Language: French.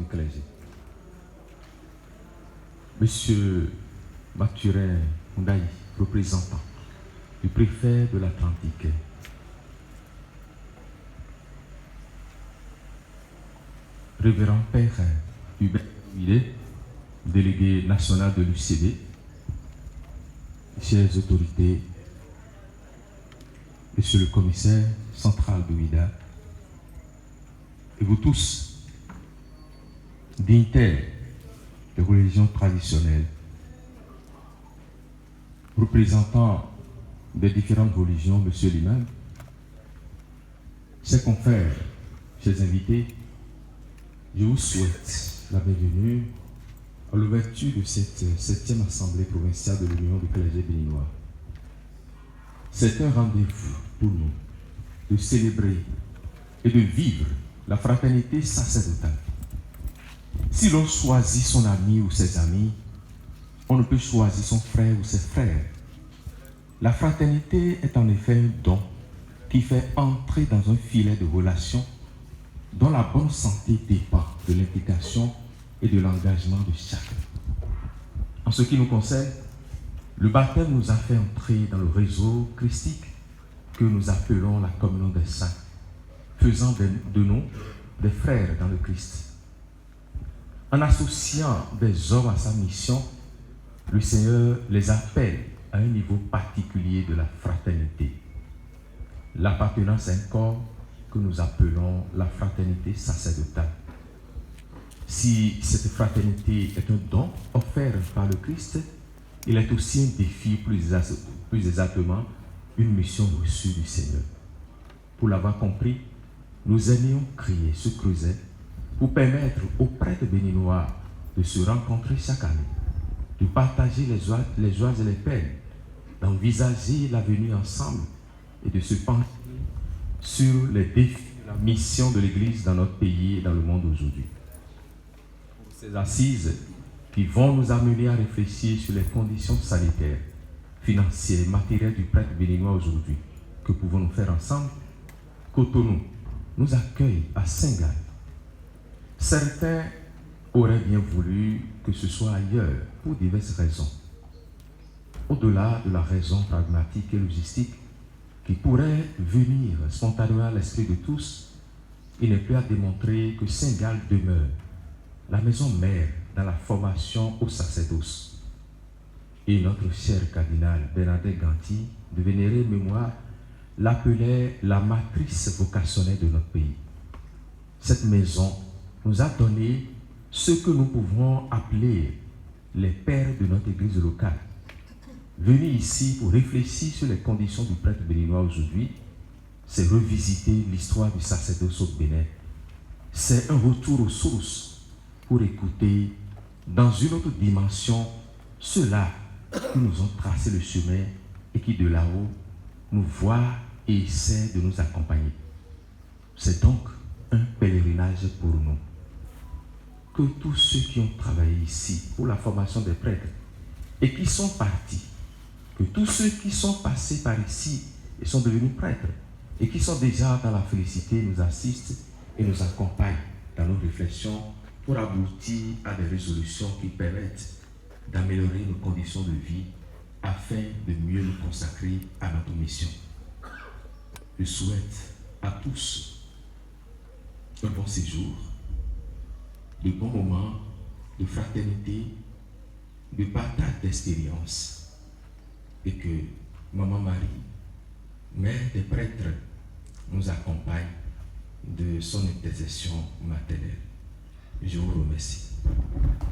du clergé. Monsieur Mathurin Ndaï, représentant du préfet de l'Atlantique. Révérend Père Hubert Huillet, délégué national de l'UCD, chères autorités, Monsieur le commissaire central de WIDA, et vous tous, dignitaires des religions traditionnelles, représentants des différentes religions, Monsieur l'imam, chers confrères, chers invités, je vous souhaite la bienvenue à l'ouverture de cette 7e Assemblée provinciale de l'Union du clergé béninois. C'est un rendez-vous pour nous de célébrer et de vivre la fraternité sacerdotale. Si l'on choisit son ami ou ses amis, on ne peut choisir son frère ou ses frères. La fraternité est en effet un don qui fait entrer dans un filet de relations dont la bonne santé dépend de l'implication et de l'engagement de chacun. En ce qui nous concerne, le baptême nous a fait entrer dans le réseau christique que nous appelons la communion des saints, faisant de nous des frères dans le Christ. En associant des hommes à sa mission, le Seigneur les appelle à un niveau particulier de la fraternité. L'appartenance à un corps que nous appelons la fraternité sacerdotale. Si cette fraternité est un don offert par le Christ, il est aussi un défi, plus exactement, une mission reçue du Seigneur. Pour l'avoir compris, nous aimions crier, se creuser, pour permettre aux prêtres béninois de se rencontrer chaque année, de partager les joies et les peines, d'envisager l'avenir ensemble et de se pencher sur les défis de la mission de l'Église dans notre pays et dans le monde aujourd'hui. Pour ces assises qui vont nous amener à réfléchir sur les conditions sanitaires, financières et matérielles du prêtre béninois aujourd'hui, que pouvons-nous faire ensemble? Cotonou nous accueille à Saint-Gall. Certains auraient bien voulu que ce soit ailleurs pour diverses raisons. Au-delà de la raison pragmatique et logistique qui pourrait venir spontanément à l'esprit de tous, il n'est plus à démontrer que Saint-Gall demeure la maison mère dans la formation au sacerdoce. Et notre cher cardinal Bernadette Ganty, de vénérée mémoire, l'appelait la matrice vocationnelle de notre pays. Cette maison nous a donné ce que nous pouvons appeler les pères de notre église locale. Venir ici pour réfléchir sur les conditions du prêtre béninois aujourd'hui, c'est revisiter l'histoire du sacerdoce au Bénin. C'est un retour aux sources pour écouter dans une autre dimension ceux-là qui nous ont tracé le chemin et qui de là-haut nous voient et essaient de nous accompagner. C'est donc un pèlerinage pour nous. Que tous ceux qui ont travaillé ici pour la formation des prêtres et qui sont partis, que tous ceux qui sont passés par ici et sont devenus prêtres et qui sont déjà dans la félicité nous assistent et nous accompagnent dans nos réflexions pour aboutir à des résolutions qui permettent d'améliorer nos conditions de vie afin de mieux nous consacrer à notre mission. Je souhaite à tous un bon séjour, de bons moments de fraternité, de partage d'expérience, et que Maman Marie, mère des prêtres, nous accompagne de son intercession maternelle. Je vous remercie.